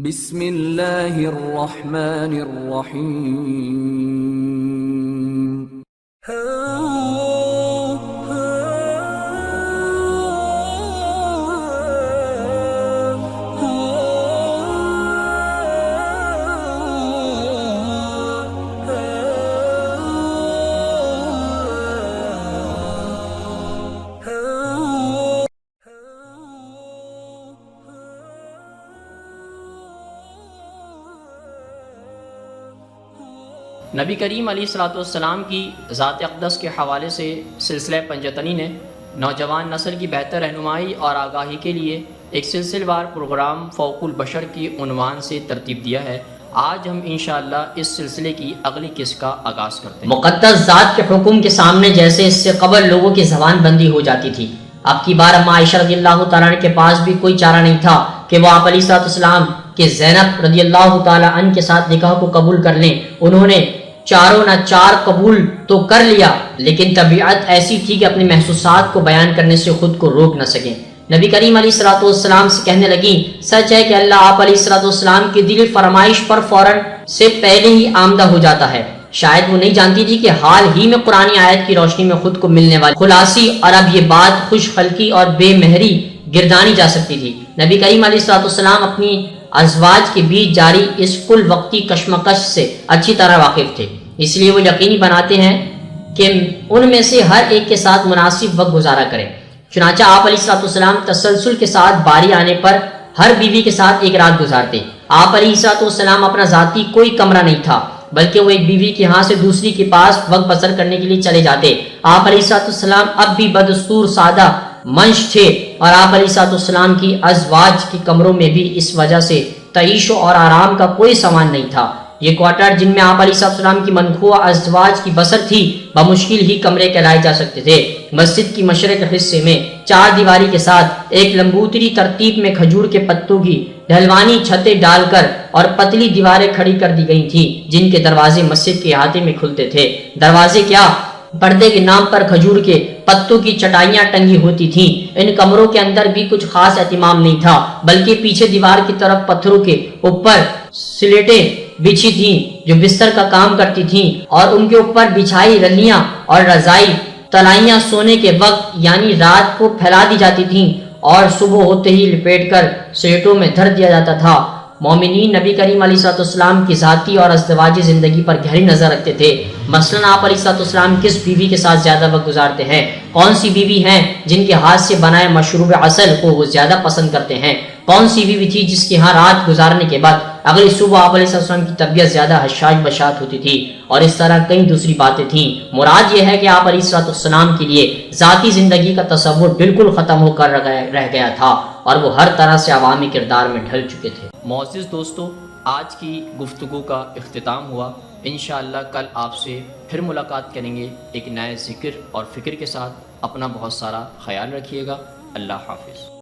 بسم اللہ الرحمن الرحیم۔ نبی کریم علیہ الصلوۃ والسلام کی ذات اقدس کے حوالے سے سلسلہ پنجتنی نے نوجوان نسل کی بہتر رہنمائی اور آگاہی کے لیے ایک سلسلہ وار پروگرام فوق البشر کی عنوان سے ترتیب دیا ہے۔ آج ہم انشاءاللہ اس سلسلے کی اگلی قسط کا آغاز کرتے ہیں۔ مقدس ذات کے حکم کے سامنے جیسے اس سے قبل لوگوں کی زبان بندی ہو جاتی تھی، اب کی بار اما عائشہ رضی اللہ تعالیٰ عنہ کے پاس بھی کوئی چارہ نہیں تھا کہ وہ آپ علیہ السلام کے زینب رضی اللہ تعالیٰ عنہ کے ساتھ نکاح کو قبول کر لیں۔ انہوں نے چاروں نہ چار قبول تو کر لیا، لیکن طبیعت ایسی تھی کہ اپنے محسوسات کو بیان کرنے سے خود کو روک نہ سکیں۔ نبی کریم علیہ السلام سے کہنے لگیں، سچ ہے کہ اللہ آپ علیہ السلام کی دلی فرمائش پر فوراً سے پہلے ہی آمدہ ہو جاتا ہے۔ شاید وہ نہیں جانتی تھی کہ حال ہی میں قرآن آیت کی روشنی میں خود کو ملنے والی خلاصی اور اب یہ بات خوش خلقی اور بے مہری گردانی جا سکتی تھی۔ نبی کریم علیہ السلام اپنی ازواج کے بیچ جاری اس کل وقتی کشمکش سے اچھی طرح واقف تھے، اس لیے وہ یقینی بناتے ہیں کہ ان میں سے ہر ایک کے ساتھ مناسب وقت گزارا کریں۔ چنانچہ آپ علیہ السلام تسلسل کے ساتھ باری آنے پر ہر بیوی کے ساتھ ایک رات گزارتے۔ آپ علیہ السلام اپنا ذاتی کوئی کمرہ نہیں تھا، بلکہ وہ ایک بیوی کے ہاں سے دوسری کے پاس وقت بسر کرنے کے لیے چلے جاتے۔ آپ علیہ السلام اب بھی بدستور سادہ منش تھے، اور آپ علیہ السلام کی ازواج کے کمروں میں بھی اس وجہ سے تعیش اور آرام کا کوئی سامان نہیں تھا۔ یہ کوارٹر جن میں آپ علیہ السلام کی منخوہ ازواج کی بسر تھی بمشکل ہی کمرے کہلائے جا سکتے تھے۔ مسجد کی مشرق حصے میں چار دیواری کے ساتھ ایک لمبوتری ترتیب میں کھجور کے پتوں کی ڈھلوانی چھتیں ڈال کر اور پتلی دیواریں کھڑی کر دی گئی تھی، جن کے دروازے مسجد کے احاطے میں کھلتے تھے۔ دروازے کیا، پردے کے نام پر کھجور کے پتوں کی چٹائیاں ٹنگی ہوتی تھیں۔ ان کمروں کے اندر بھی کچھ خاص اہتمام نہیں تھا، بلکہ پیچھے دیوار کی طرف پتھروں کے اوپر سلیٹیں بچھی تھیں جو بستر کا کام کرتی تھیں، اور ان کے اوپر بچھائی رلیاں اور رضائی تلائیاں سونے کے وقت یعنی رات کو پھیلا دی جاتی تھیں اور صبح ہوتے ہی لپیٹ کر سلیٹوں میں دھر دیا جاتا تھا۔ مومنین نبی کریم علیہ السلام کی ذاتی اور ازدواجی زندگی پر گہری نظر رکھتے تھے۔ مثلاً آپ علیہ السلام کس بیوی کے ساتھ زیادہ وقت گزارتے ہیں، کون سی بیوی ہیں جن کے ہاتھ سے بنائے مشروب عسل کو وہ زیادہ پسند کرتے ہیں، کون سی بیوی تھی جس کے ہاں رات گزارنے کے بعد اگلی صبح آپ علیہ السلام کی طبیعت زیادہ حشاش بشاش ہوتی تھی، اور اس طرح کئی دوسری باتیں تھیں۔ مراد یہ ہے کہ آپ علیہ السلام کے لیے ذاتی زندگی کا تصور بالکل ختم ہو کر رہ گیا تھا، اور وہ ہر طرح سے عوامی کردار میں ڈھل چکے تھے۔ معزز دوستو، آج کی گفتگو کا اختتام ہوا۔ انشاءاللہ کل آپ سے پھر ملاقات کریں گے ایک نئے ذکر اور فکر کے ساتھ۔ اپنا بہت سارا خیال رکھیے گا۔ اللہ حافظ۔